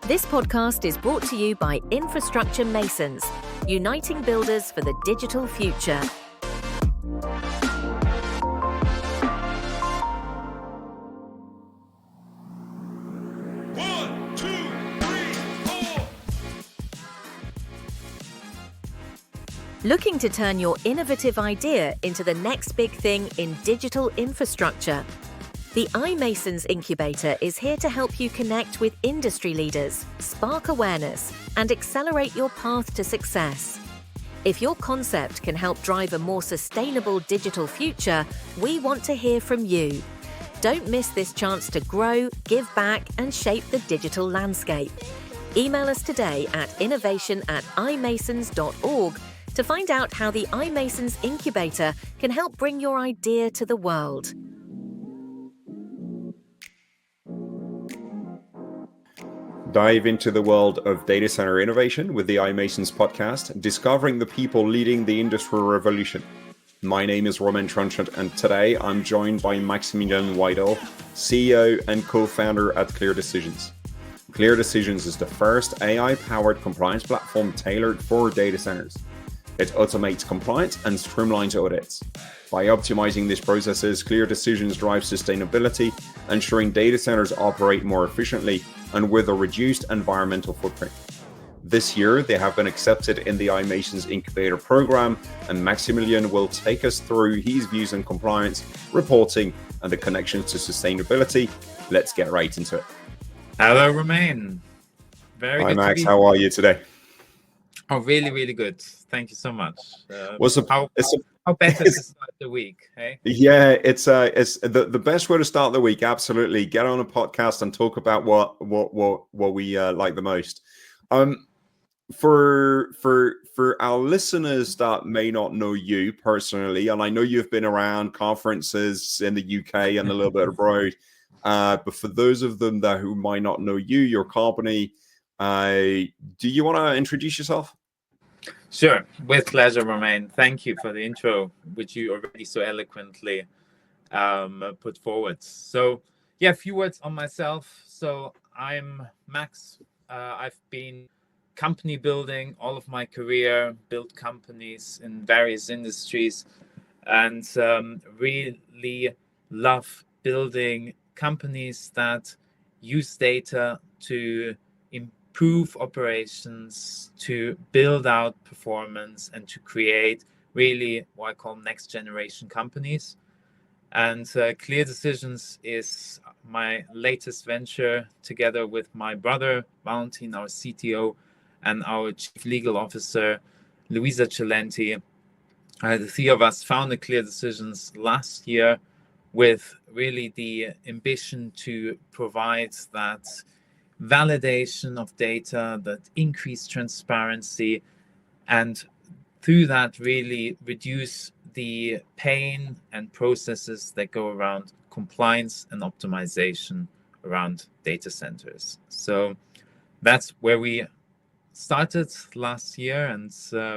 This podcast is brought to you by Infrastructure Masons, uniting builders for the digital future. One, two, three, four. Looking to turn your innovative idea into the next big thing in digital infrastructure? The iMasons Incubator is here to help you connect with industry leaders, spark awareness, and accelerate your path to success. If your concept can help drive a more sustainable digital future, we want to hear from you. Don't miss this chance to grow, give back, and shape the digital landscape. Email us today at innovation@imasons.org to find out how the iMasons Incubator can help bring your idea to the world. Dive into the world of data center innovation with the iMasons podcast, discovering the people leading the industrial revolution. My name is Romain Tranchant, and today I'm joined by Maximilian Weidl, CEO and co-founder at Clear Decisions. Clear Decisions is the first AI-powered compliance platform tailored for data centers. It automates compliance and streamlines audits. By optimizing these processes, Clear Decisions drive sustainability, ensuring data centers operate more efficiently and with a reduced environmental footprint. This year, they have been accepted in the iMasons Incubator Program, and Maximilian will take us through his views on compliance, reporting, and the connections to sustainability. Let's get right into it. Hello, Romain. Very Hi, good Max. to be How are you today? Oh, really, really good. Thank you so much. How better to start the week, hey? Yeah, it's the best way to start the week. Absolutely, get on a podcast and talk about what we like the most. For our listeners that may not know you personally, and I know you've been around conferences in the UK and a little bit abroad, but for those of them who might not know you, your company, do you want to introduce yourself? Sure, with pleasure, Romain. Thank you for the intro, which you already so eloquently put forward. So, yeah, a few words on myself. So, I'm Max. I've been company building all of my career, built companies in various industries, and really love building companies that use data to improve operations, to build out performance, and to create really what I call next generation companies. And Clear Decisions is my latest venture, together with my brother Valentin, our CTO, and our Chief Legal Officer Luisa Celenti. The three of us founded Clear Decisions last year with really the ambition to provide that validation of data, that increased transparency, and through that really reduce the pain and processes that go around compliance and optimization around data centers. So that's where we started last year, and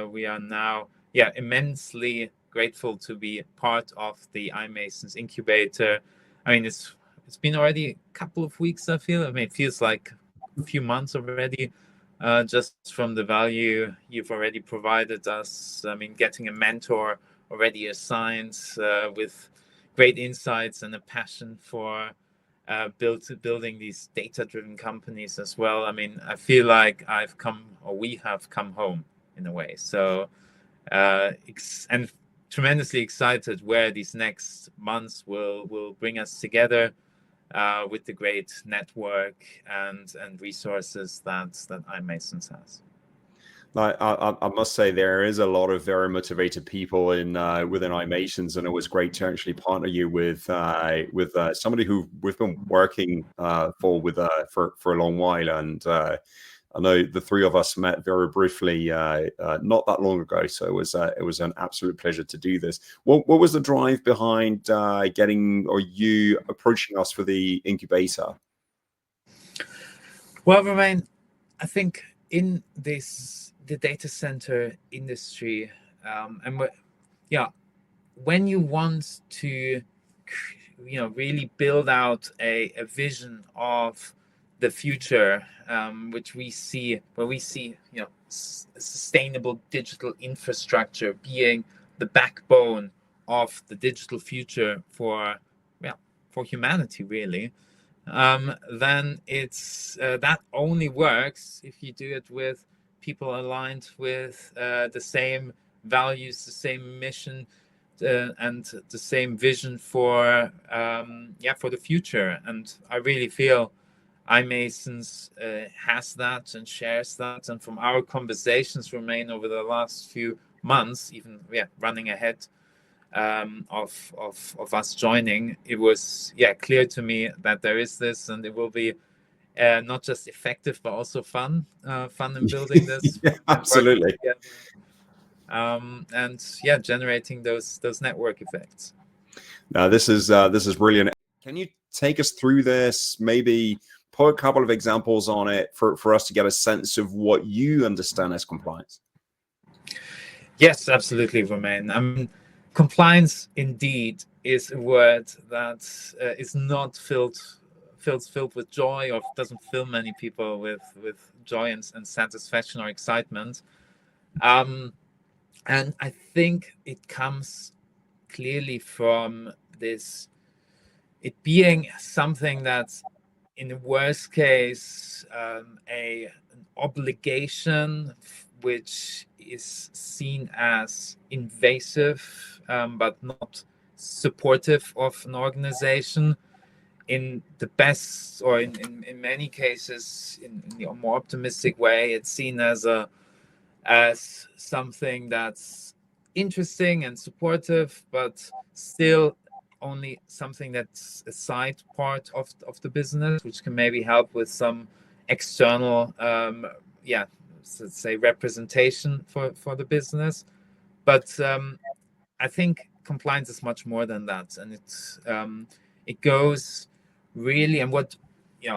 we are now immensely grateful to be part of the iMasons Incubator. I mean, it's been already a couple of weeks, I feel. I mean, it feels like a few months already, just from the value you've already provided us. I mean, getting a mentor already assigned with great insights and a passion for building these data-driven companies as well. I mean, I feel like we have come home in a way. So, and tremendously excited where these next months will bring us together with the great network and resources that iMasons has. I must say there is a lot of very motivated people within iMasons, and it was great to actually partner you with somebody who we've been working for a long while, and I know the three of us met very briefly not that long ago, so it was an absolute pleasure to do this. What was the drive behind you approaching us for the incubator? Well, Romain, I think in the data center industry, when you want to really build out a vision of the future, which we see, where we see, sustainable digital infrastructure being the backbone of the digital future for humanity, really, then it's that only works if you do it with people aligned with the same values, the same mission, and the same vision for the future. And I really feel iMasons has that and shares that. And from our conversations, Romain, over the last few months, even running ahead of us joining, it was clear to me that there is this, and it will be not just effective but also fun in building this. Yeah, absolutely. And generating those network effects. Now this is brilliant. Can you take us through this? Maybe put a couple of examples on it for us to get a sense of what you understand as compliance. Yes, absolutely, Romain. I mean, compliance indeed is a word that is not filled with joy, or doesn't fill many people with joy and satisfaction or excitement. And I think it comes clearly from this, it being something that's, in the worst case, an obligation which is seen as invasive, but not supportive of an organization. In the best, or in many cases, in a more optimistic way, it's seen as something that's interesting and supportive, but still only something that's a side part of the business, which can maybe help with some external let's say representation for the business. But I think compliance is much more than that, and it goes really, and what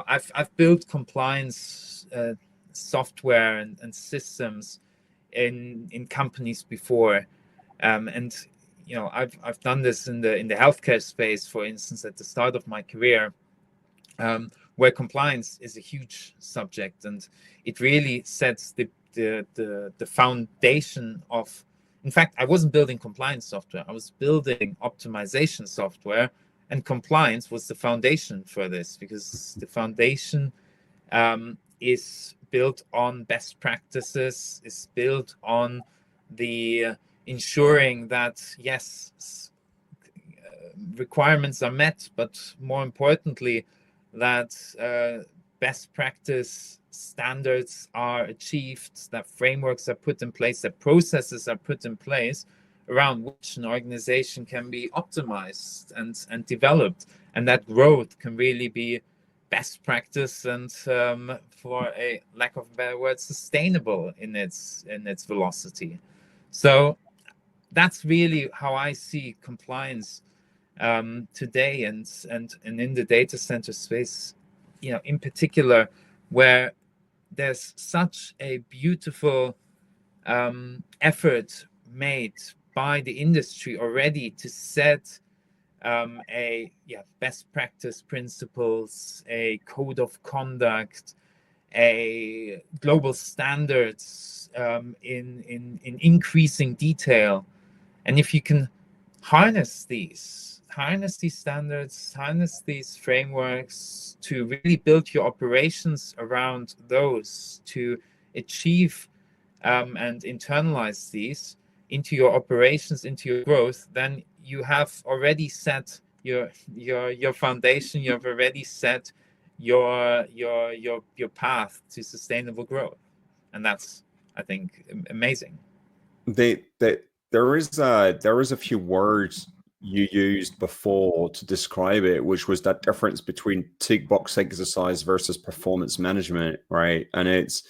I've built compliance software and systems in companies before, and I've done this in the healthcare space, for instance, at the start of my career, where compliance is a huge subject, and it really sets the foundation of. In fact, I wasn't building compliance software; I was building optimization software, and compliance was the foundation for this, because the foundation is built on best practices, is built on the ensuring that requirements are met, but more importantly, that best practice standards are achieved, that frameworks are put in place, that processes are put in place around which an organization can be optimized and developed, and that growth can really be best practice and, for a lack of a better word, sustainable in its velocity. So that's really how I see compliance today, and in the data center space, in particular, where there's such a beautiful effort made by the industry already to set best practice principles, a code of conduct, a global standards in increasing detail. And if you can harness these standards, harness these frameworks to really build your operations around those, to achieve and internalize these into your operations, into your growth, then you have already set your foundation. You have already set your path to sustainable growth, and that's, I think, amazing. There is a few words you used before to describe it, which was that difference between tick box exercise versus performance management, right? And it's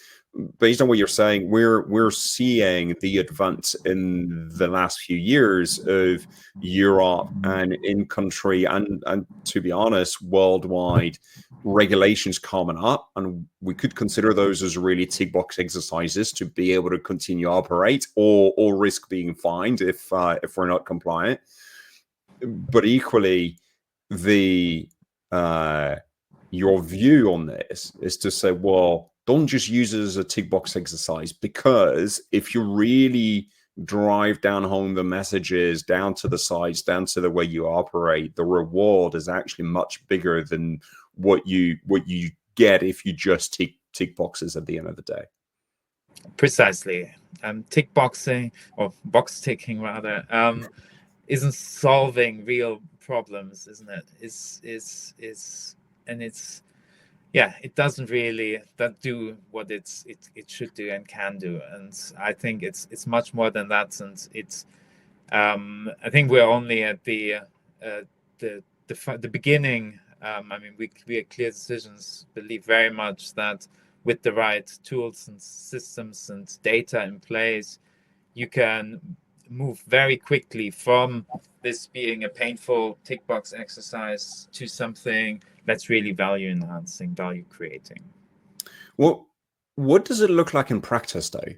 based on what you're saying, we're seeing the advance in the last few years of Europe and in country and to be honest, worldwide regulations coming up, and we could consider those as really tick box exercises to be able to continue to operate or risk being fined if we're not compliant. But equally, the your view on this is to say, well, don't just use it as a tick box exercise, because if you really drive down home the messages down to the sites, down to the way you operate, the reward is actually much bigger than what you get if you just tick boxes at the end of the day. Precisely. Tick boxing, or box ticking rather, isn't solving real problems, isn't it? It doesn't really do what it should do and can do. And I think it's much more than that. And I think we're only at the beginning. We at Clear Decisions believe very much that with the right tools and systems and data in place, you can move very quickly from this being a painful tick box exercise to something that's really value enhancing, value creating. Well, what does it look like in practice, though?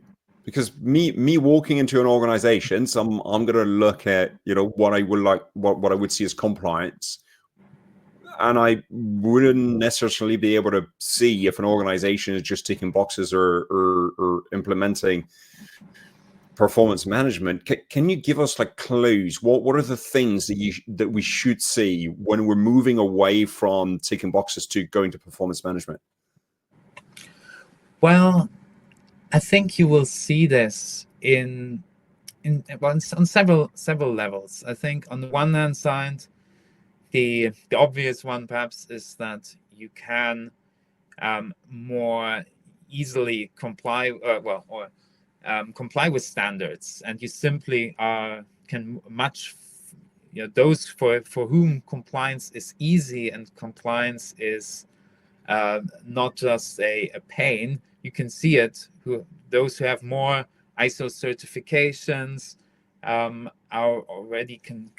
Because me walking into an organization, I'm going to look at what I would see as compliance, and I wouldn't necessarily be able to see if an organization is just ticking boxes or implementing performance management. Can you give us clues? What are the things that we should see when we're moving away from ticking boxes to going to performance management? Well, I think you will see this on several levels. I think on the one hand side, the obvious one perhaps is that you can more easily comply with standards, and you simply can match those for whom compliance is easy and compliance is not just a pain. You can see it. Those who have more ISO certifications are already can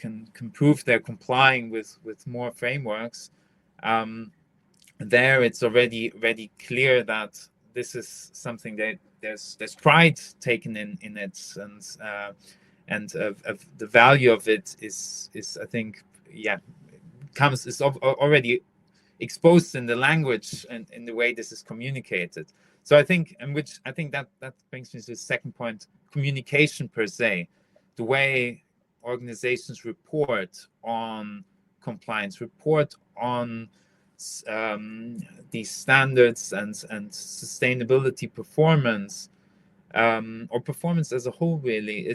prove they're complying with more frameworks. There, it's already clear that this is something that there's pride taken in it, and the value of it is I think is already exposed in the language and in the way this is communicated. So I think, that brings me to the second point: communication per se, the way organizations report on compliance, report on these standards and sustainability performance, or performance as a whole. Really,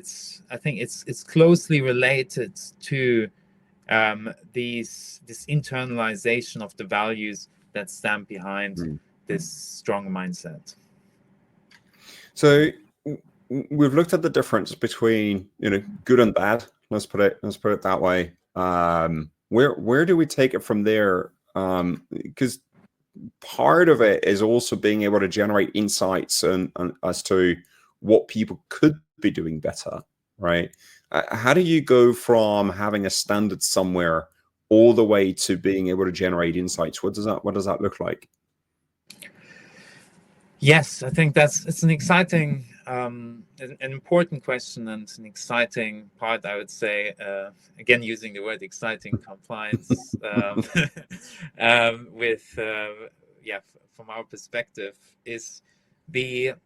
I think it's closely related to this internalization of the values that stand behind this strong mindset. So we've looked at the difference between good and bad. Let's put it that way. Where do we take it from there? Because part of it is also being able to generate insights and as to what people could be doing better, right? How do you go from having a standard somewhere all the way to being able to generate insights? What does that look like? Yes, I think it's an exciting, an important question, and an exciting part, I would say, again, using the word exciting, compliance, from our perspective, is you're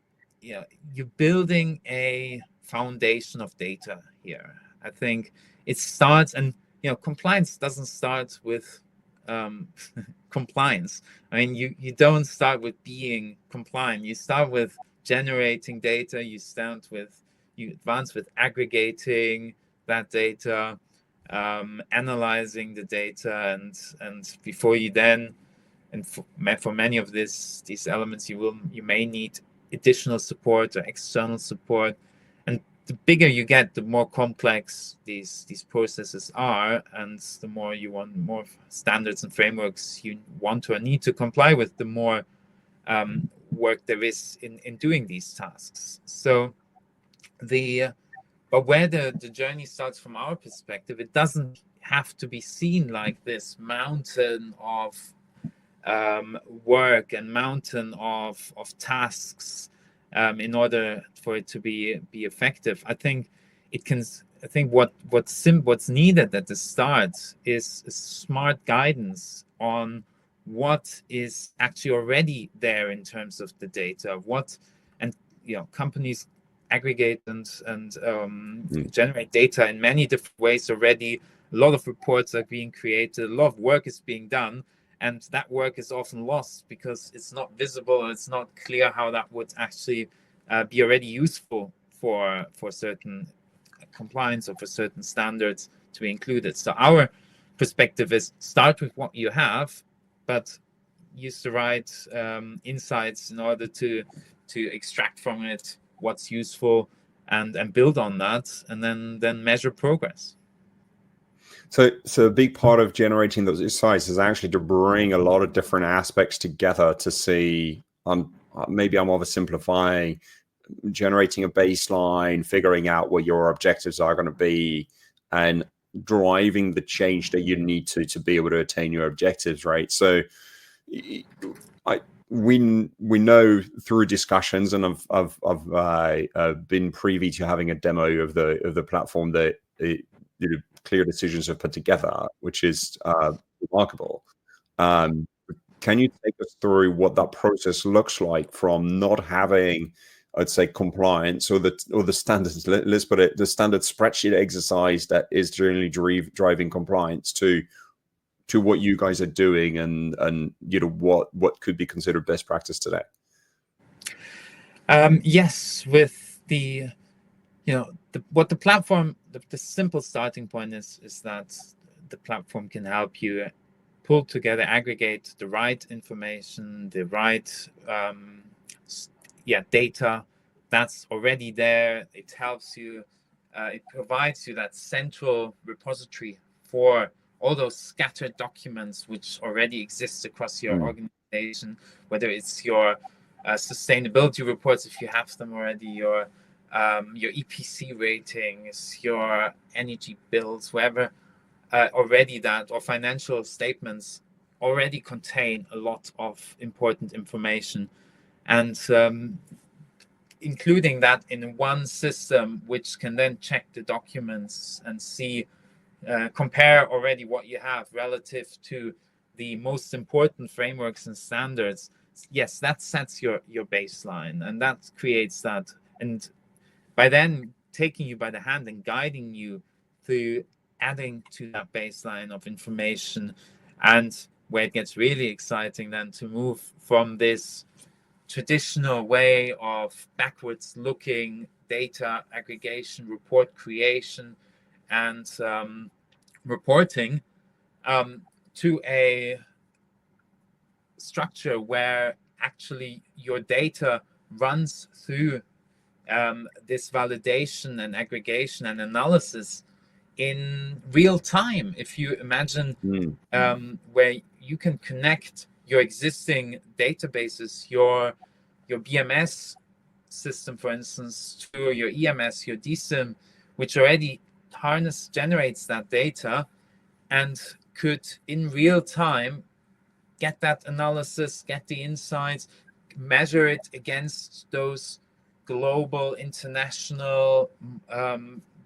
building a foundation of data here. I think it starts, and compliance doesn't start with compliance. I mean, you don't start with being compliant. You start with generating data. You advance with aggregating that data, analyzing the data, and before you then, and for many of these elements, you may need additional support or external support. And the bigger you get, the more complex these processes are, and the more you want, more standards and frameworks you want or need to comply with, the more work there is in doing these tasks. So but where the journey starts from our perspective, it doesn't have to be seen like this mountain of work and mountain of tasks in order for it to be effective. I think what's needed at the start is smart guidance on what is actually already there in terms of the data, companies aggregate and generate data in many different ways already. A lot of reports are being created, a lot of work is being done, and that work is often lost because it's not visible, it's not clear how that would actually be already useful for certain compliance or for certain standards to be included. So our perspective is start with what you have, but use the right insights in order to extract from it what's useful and build on that, and then measure progress. So a big part of generating those insights is actually to bring a lot of different aspects together to see, maybe I'm oversimplifying, generating a baseline, figuring out what your objectives are going to be, and driving the change that you need to be able to attain your objectives, right? So we know through discussions, and I've been privy to having a demo of the platform that Clear Decisions have put together, which is remarkable. Can you take us through what that process looks like from not having, I'd say, compliance or the standards, let's put it, the standard spreadsheet exercise that is generally driving compliance to what you guys are doing, and what could be considered best practice today? Yes, with the platform, the simple starting point is that the platform can help you pull together, aggregate the right information, the right data that's already there. It helps you, it provides you that central repository for all those scattered documents which already exist across your organization, whether it's your sustainability reports, if you have them already, your EPC ratings, your energy bills, wherever already that, or financial statements already contain a lot of important information, and including that in one system which can then check the documents and see, compare already what you have relative to the most important frameworks and standards. Yes, that sets your baseline, and that creates that. And by then taking you by the hand and guiding you through adding to that baseline of information, and where it gets really exciting then to move from this traditional way of backwards looking data aggregation, report creation, and reporting to a structure where actually your data runs through this validation and aggregation and analysis in real time. If you imagine where you can connect your existing databases, your BMS system, for instance, to your EMS, your DSIM, which already generates that data and could in real time get that analysis, get the insights, measure it against those global, international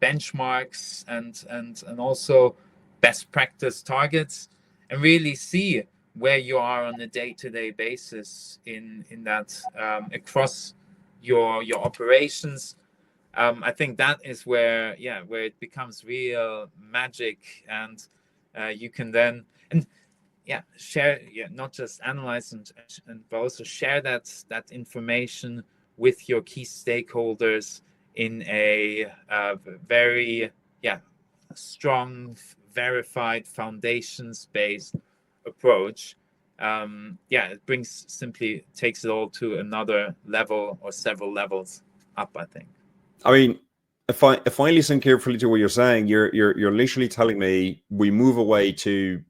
benchmarks and also best practice targets, and really see where you are on a day-to-day basis in that across your operations. I think that is where it becomes real magic, and you can then share, not just analyze but also share that information with your key stakeholders in a very strong, verified, foundations-based approach. It takes it all to another level or several levels up, I think. I mean, if I listen carefully to what you're saying, you're literally telling me we move away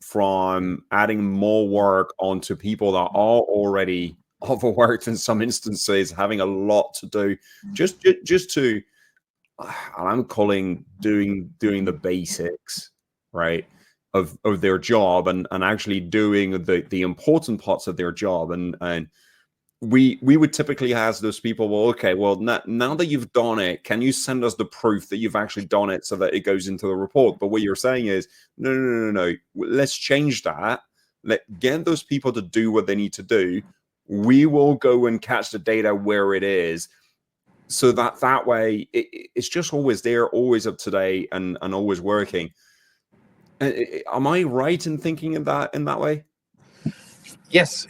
from adding more work onto people that are already overworked in some instances, having a lot to do, just to, I'm calling doing the basics, right, of their job, and actually doing the important parts of their job, and we would typically ask those people, well, okay, well, now that you've done it, can you send us the proof that you've actually done it so that it goes into the report? But what you're saying is, no, let's change that Get those people to do what they need to do. We will go and catch the data where it is, so that way it's just always there, always up to date, and always working. Am I right in thinking in that way? Yes,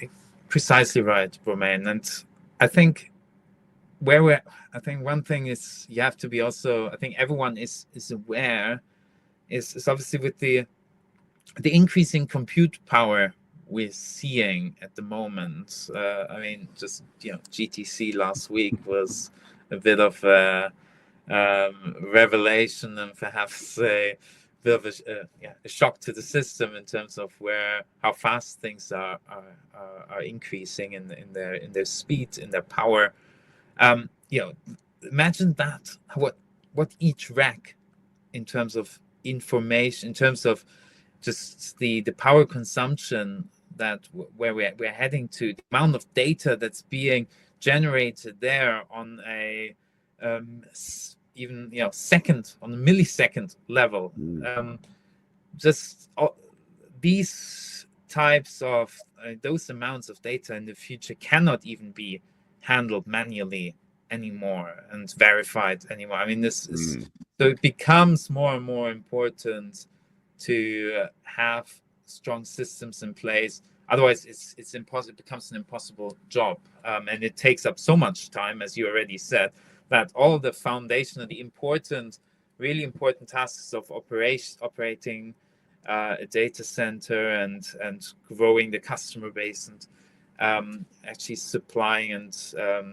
precisely right, Romain. And I think one thing is you have to be also, I think everyone is aware, is obviously with the increasing compute power we're seeing at the moment. I mean, just GTC last week was a bit of a revelation, and perhaps a bit of a shock to the system in terms of how fast things are increasing in their speed, in their power. Imagine that what each rack, in terms of information, in terms of just the power consumption, that where we're heading to, the amount of data that's being generated there on a even second, on a millisecond level. These types of those amounts of data in the future cannot even be handled manually anymore and verified anymore. I mean, this is so it becomes more and more important to have strong systems in place. Otherwise, it's impossible. It becomes an impossible job, and it takes up so much time, as you already said, that all the foundational, the really important tasks of operating a data center and growing the customer base and actually supplying and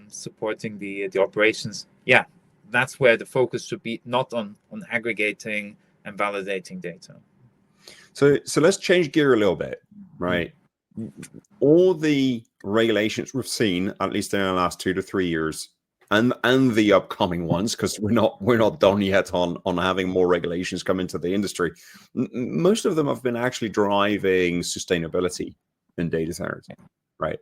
supporting the operations. Yeah, that's where the focus should be, not on aggregating and validating data. So let's change gear a little bit, right? All the regulations we've seen, at least in the last 2 to 3 years, and the upcoming ones, because we're not done yet on having more regulations come into the industry. Most of them have been actually driving sustainability in data centers, right?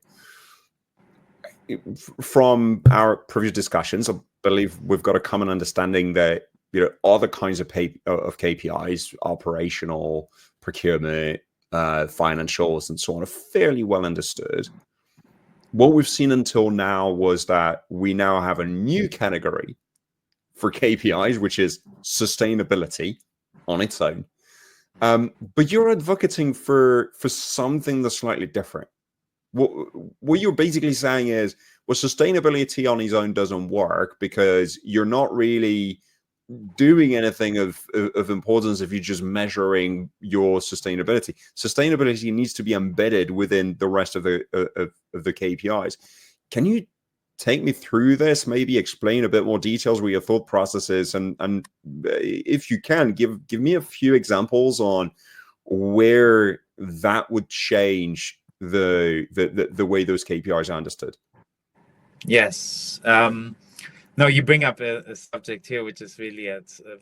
From our previous discussions, I believe we've got a common understanding that other kinds of KPIs, operational, procurement, financials, and so on, are fairly well understood. What we've seen until now was that we now have a new category for KPIs, which is sustainability on its own. But you're advocating for something that's slightly different. What you're basically saying is, well, sustainability on its own doesn't work because you're not really doing anything of importance if you're just measuring your sustainability. Sustainability needs to be embedded within the rest of the KPIs. Can you take me through this? Maybe explain a bit more details with your thought processes, and if you can, give me a few examples on where that would change the way those KPIs are understood. Yes. No, you bring up a subject here which is really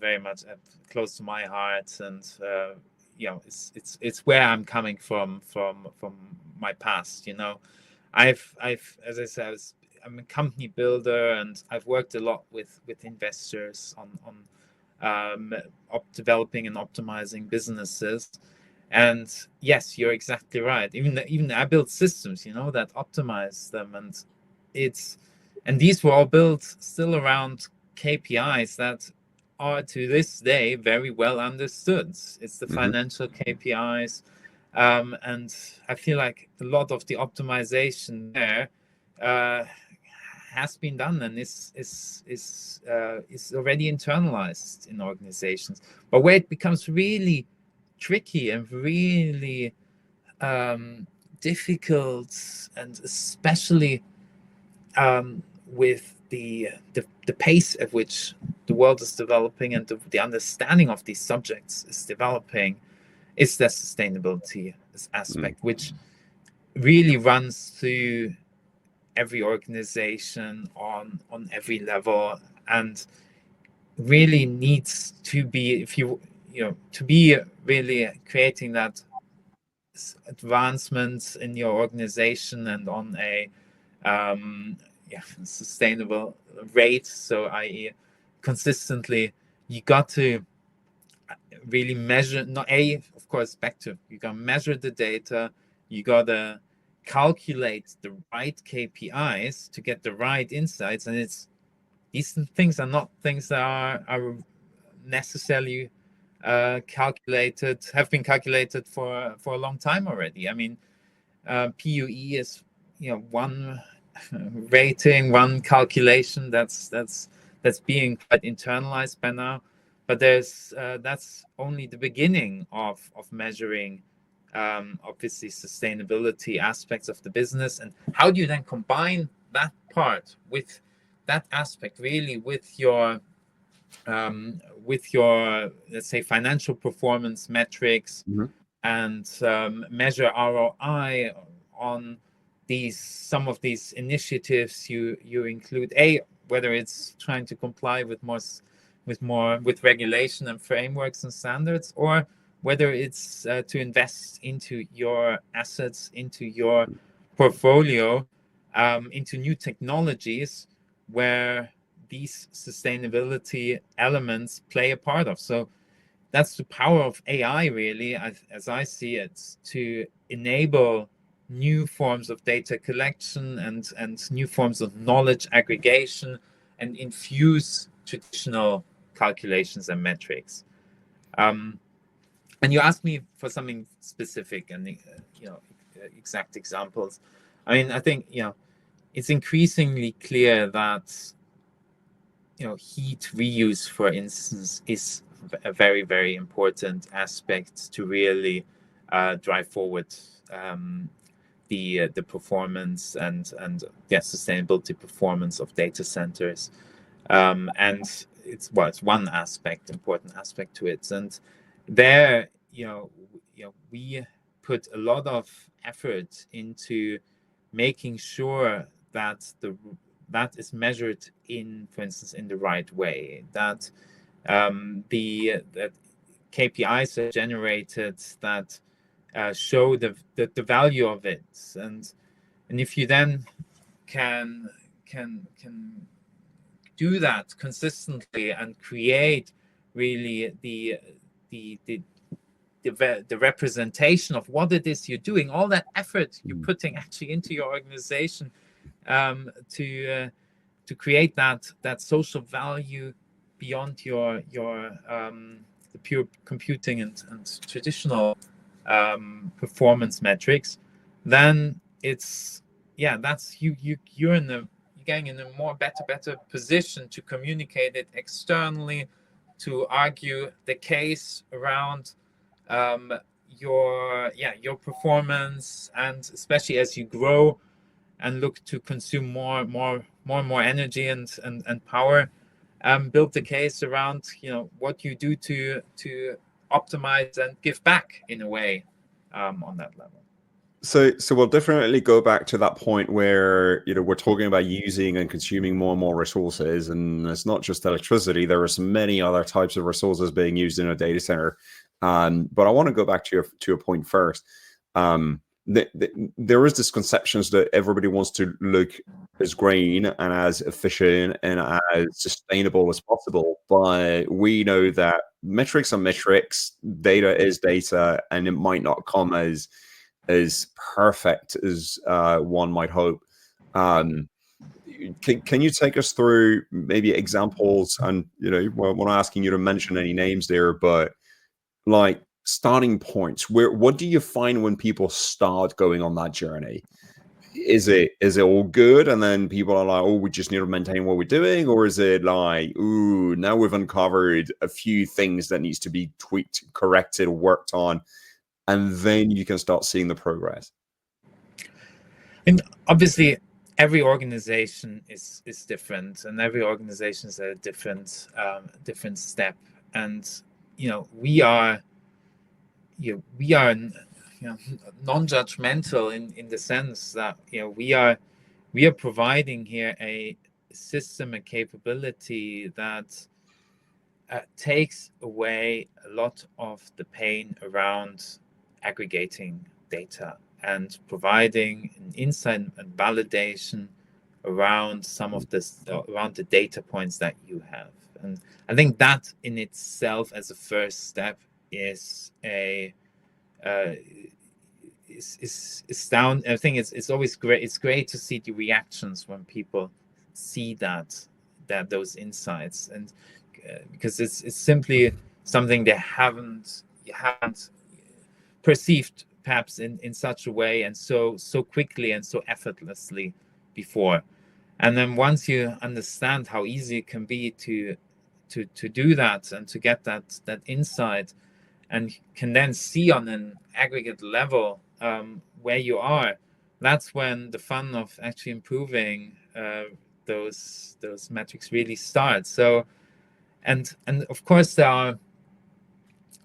very much close to my heart, and it's where I'm coming from my past. I've as I said, I'm a company builder, and I've worked a lot with investors on developing and optimizing businesses. And yes, you're exactly right. Even I built systems, that optimize them, and these were all built still around KPIs that are to this day very well understood. It's the financial KPIs, and I feel like a lot of the optimization there has been done and is already internalized in organizations. But where it becomes really tricky and really difficult, and especially with the pace at which the world is developing and the understanding of these subjects is developing, is the sustainability aspect, which really runs through every organization on every level, and really needs to be, to be really creating that advancement in your organization and on a sustainable rate. So i.e. consistently, you got to really measure, of course, you got to measure the data, You gotta calculate the right KPIs to get the right insights, and these things are not things that are necessarily have been calculated for a long time already. I mean, PUE is one rating, one calculation that's being quite internalized by now, but that's only the beginning of measuring obviously sustainability aspects of the business. And how do you then combine that part with that aspect really with your let's say financial performance metrics, and measure ROI on some of these initiatives you include, whether it's trying to comply with regulation and frameworks and standards, or whether it's to invest into your assets, into your portfolio, into new technologies where these sustainability elements play a part of. So that's the power of AI, really, as I see it, to enable new forms of data collection and new forms of knowledge aggregation, and infuse traditional calculations and metrics. And you asked me for something specific and exact examples. I mean, I think it's increasingly clear that heat reuse, for instance, is a very, very important aspect to really drive forward the performance and sustainability performance of data centers. And it's one important aspect to it. And there, we put a lot of effort into making sure that that is measured for instance, in the right way, that that KPIs are generated that show the value of it, and if you then can do that consistently and create really the representation of what it is you're doing, all that effort you're putting actually into your organization to create that social value beyond your the pure computing and traditional performance metrics, then it's that's you're getting in a better position to communicate it externally, to argue the case around your performance, and especially as you grow and look to consume more and more energy and power, build the case around what you do to optimize and give back in a way on that level. So we'll definitely go back to that point where we're talking about using and consuming more and more resources, and it's not just electricity. There are so many other types of resources being used in a data center. But I want to go back to your point first. There is this conception that everybody wants to look as green and as efficient and as sustainable as possible, but we know that metrics are metrics, data is data, and it might not come as perfect as one might hope. Can you take us through maybe examples? And we're not asking you to mention any names there, but like starting points. What do you find when people start going on that journey? Is it all good, and then people are like, oh, we just need to maintain what we're doing? Or is it like, ooh, now we've uncovered a few things that needs to be tweaked, corrected, worked on, and then you can start seeing the progress? And obviously every organization is different, and every organization is at a different step. And we are non-judgmental in the sense that we are providing here a system, a capability that takes away a lot of the pain around aggregating data and providing an insight and validation around some of this, around the data points that you have. And I think that in itself, as a first step, is is down. I think it's always great. It's great to see the reactions when people see that those insights, and because it's simply something they haven't perceived perhaps in such a way and so quickly and so effortlessly before. And then once you understand how easy it can be to do that and to get that insight, and can then see on an aggregate level where you are, that's when the fun of actually improving those metrics really starts. So, and of course there are,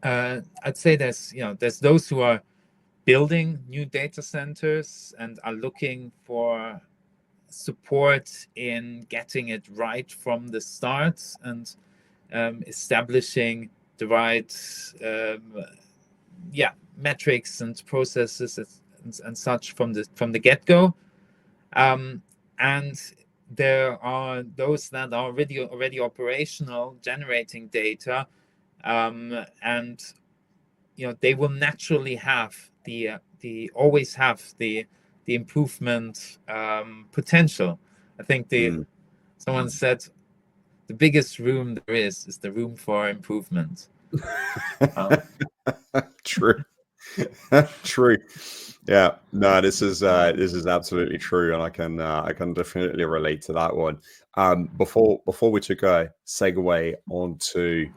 I'd say there's those who are building new data centers and are looking for support in getting it right from the start and establishing the right metrics and processes and such from the get-go, and there are those that are already operational, generating data, and they will naturally have always have the improvement potential. I think someone said the biggest room there is the room for improvement. True. True. Yeah. No, this is absolutely true, and I can definitely relate to that one. Before we took a segue onto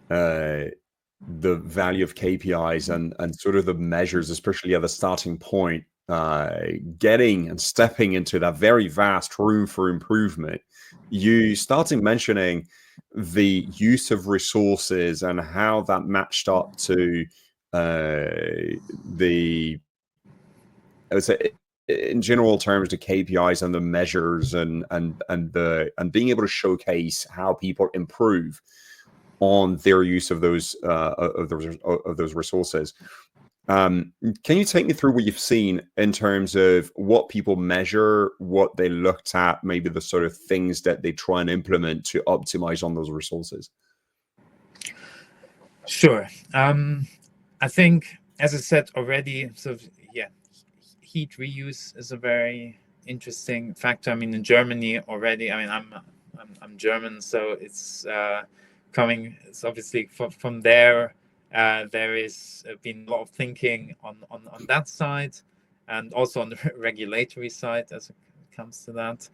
the value of KPIs and sort of the measures, especially at the starting point, getting and stepping into that very vast room for improvement, you started mentioning the use of resources and how that matched up to I would say, in general terms, the KPIs and the measures and being able to showcase how people improve on their use of those resources. Can you take me through what you've seen in terms of what people measure, what they looked at, maybe the sort of things that they try and implement to optimize on those resources? Sure. I think, as I said already, heat reuse is a very interesting factor. I mean, in Germany already, I mean, I'm German, so it's coming. It's obviously from there. There is been a lot of thinking on that side, and also on the regulatory side as it comes to that.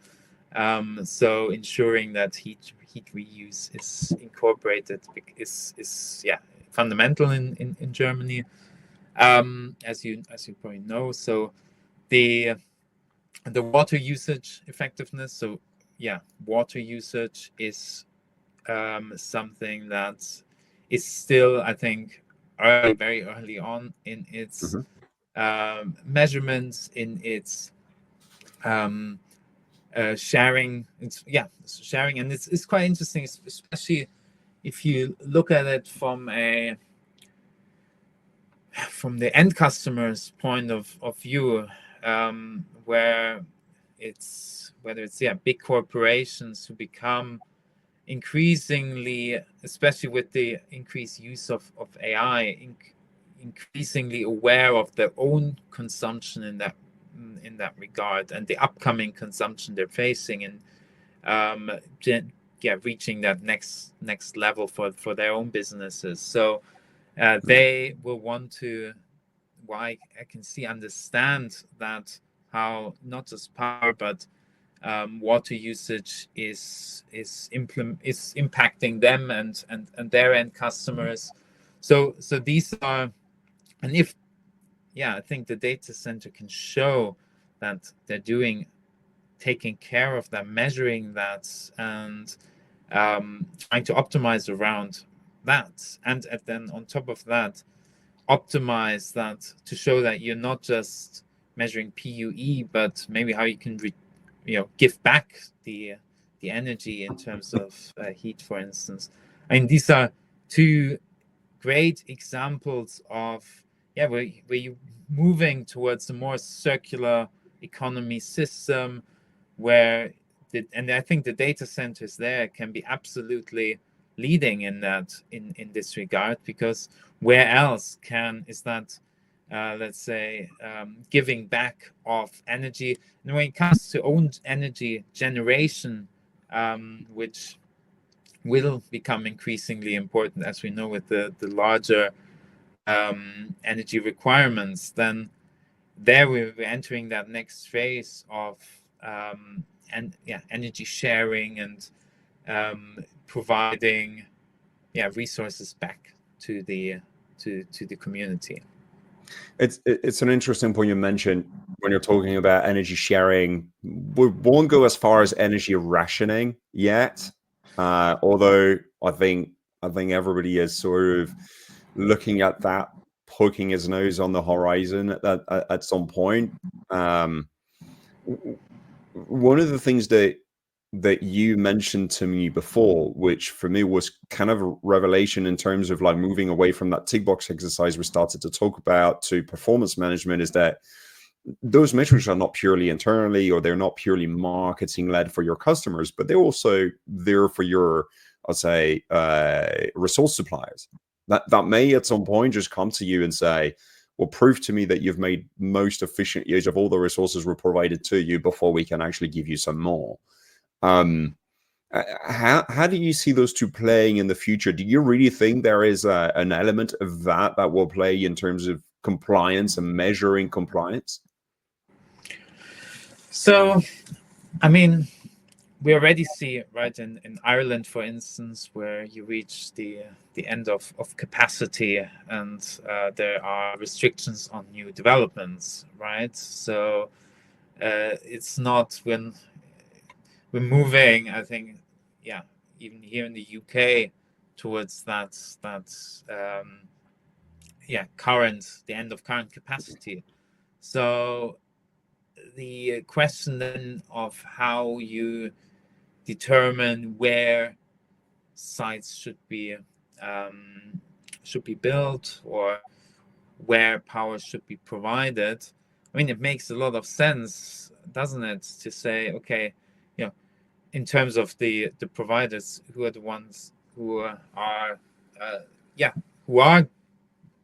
So ensuring that heat reuse is incorporated is fundamental in Germany, as you probably know. So the water usage effectiveness. So water usage is something that is still, I think, very early on in its measurements, in its sharing. Sharing, and it's quite interesting, especially if you look at it from the end customer's point of view, whether it's big corporations who become increasingly, especially with the increased use of AI, increasingly aware of their own consumption in that regard, and the upcoming consumption they're facing, and reaching that next level for their own businesses. So they will want to, I can understand that, how not just power but water usage is impacting them and their end customers. So these are, and if I think the data center can show that they're taking care of that, measuring that, and trying to optimize around that, and then on top of that, optimize that to show that you're not just measuring PUE, but maybe how you can give back the energy in terms of heat, for instance. I mean, these are two great examples of where you're moving towards a more circular economy system, where and I think the data centers there can be absolutely leading in that in this regard, because where else is that let's say, giving back of energy. And when it comes to own energy generation, which will become increasingly important, as we know, with the larger energy requirements, then there we're entering that next phase of energy sharing and providing resources back to the community. It's an interesting point you mentioned when you're talking about energy sharing. We won't go as far as energy rationing yet, although I think everybody is sort of looking at that, poking his nose on the horizon at some point. One of the things that you mentioned to me before, which for me was kind of a revelation in terms of like moving away from that tick box exercise we started to talk about to performance management, is that those metrics are not purely internally, or they're not purely marketing led for your customers, but they're also there for your, I'll say, resource suppliers that may at some point just come to you and say, well, prove to me that you've made most efficient use of all the resources were provided to you before we can actually give you some more. How do you see those two playing in the future? Do you really think there is an element of that will play in terms of compliance and measuring compliance? So, I mean, we already see it, right, in Ireland, for instance, where you reach the end of capacity, and there are restrictions on new developments, right? So it's not when we're moving, I think, even here in the UK, towards the end of current capacity. So the question then of how you determine where sites should be built, or where power should be provided. I mean, it makes a lot of sense, doesn't it, to say, okay, in terms of the providers, who are the ones who are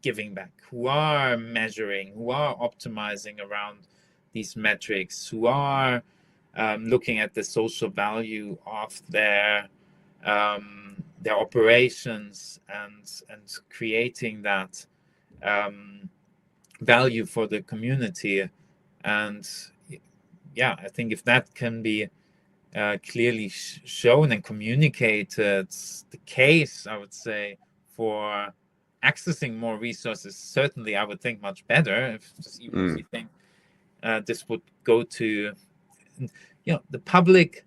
giving back, who are measuring, who are optimizing around these metrics, who are looking at the social value of their operations and creating that value for the community. And I think if that can be clearly shown and communicated, the case, I would say, for accessing more resources, certainly I would think much better. If you think this would go to the public.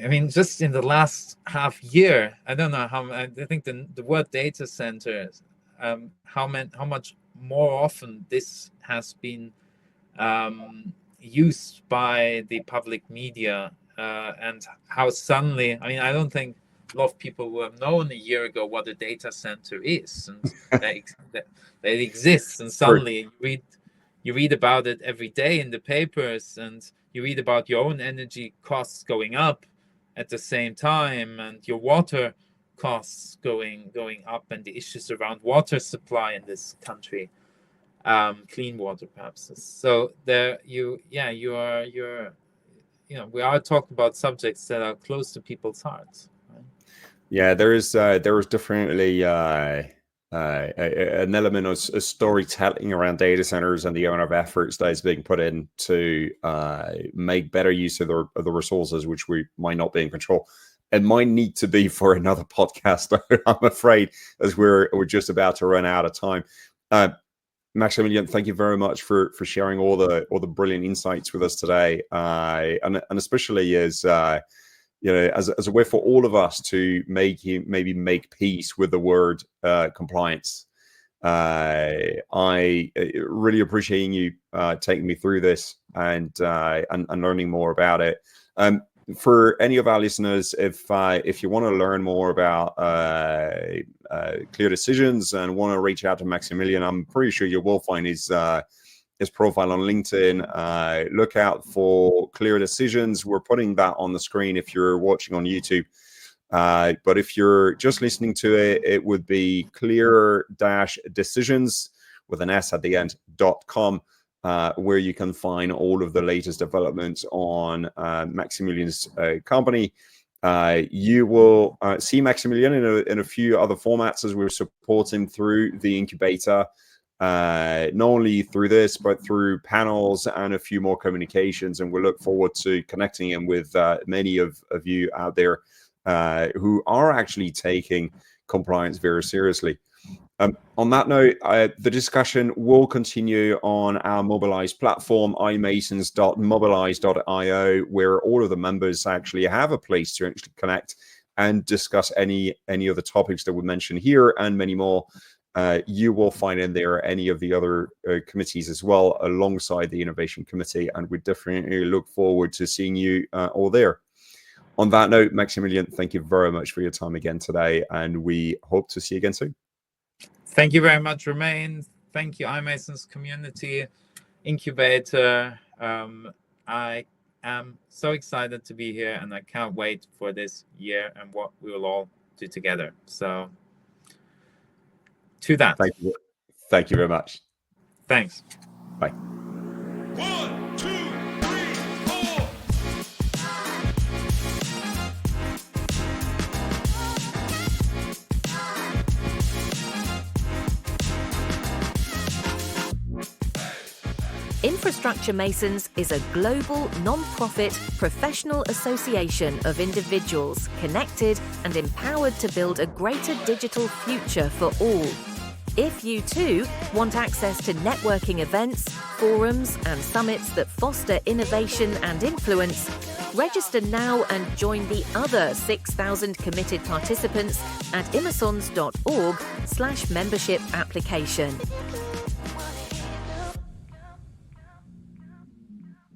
I mean, just in the last half year, I don't know how. I think the word data centers, how much more often this has been used by the public media, and how suddenly, I mean, I don't think a lot of people would have known a year ago what a data center is, and that it exists, and suddenly you read about it every day in the papers, and you read about your own energy costs going up at the same time, and your water costs going up, and the issues around water supply in this country. Clean water, perhaps. So there, we are talking about subjects that are close to people's hearts. Right? Yeah, there is definitely an element of storytelling around data centers and the amount of efforts that is being put in to make better use of the resources, which we might not be in control. It might need to be for another podcast, I'm afraid, as we're just about to run out of time. Maximilian, thank you very much for sharing all the brilliant insights with us today, and especially as a way for all of us to maybe make peace with the word compliance. I really appreciate you taking me through this and learning more about it. For any of our listeners, if you want to learn more about Clear Decisions and want to reach out to Maximilian, I'm pretty sure you will find his profile on LinkedIn. Look out for Clear Decisions. We're putting that on the screen if you're watching on YouTube. But if you're just listening to it, it would be Clear-Decisions with an S at the end.com, where you can find all of the latest developments on Maximilian's company. You will see Maximilian in a few other formats as we're supporting through the incubator, not only through this, but through panels and a few more communications. And we look forward to connecting him with many of you out there who are actually taking compliance very seriously. On that note, the discussion will continue on our Mobilize platform, iMasons.mobilize.io, where all of the members actually have a place to actually connect and discuss any of the topics that we mentioned here and many more. You will find in there any of the other committees as well, alongside the Innovation Committee, and we definitely look forward to seeing you all there. On that note, Maximilian, thank you very much for your time again today, and we hope to see you again soon. Thank you very much, Romain. Thank you, iMasons community, Incubator. I am so excited to be here, and I can't wait for this year and what we will all do together. So, to that. Thank you very much. Thanks. Bye. 1, 2, 3, 4. Infrastructure Masons is a global, non-profit, professional association of individuals connected and empowered to build a greater digital future for all. If you too want access to networking events, forums, and summits that foster innovation and influence, register now and join the other 6,000 committed participants at imasons.org/membership application.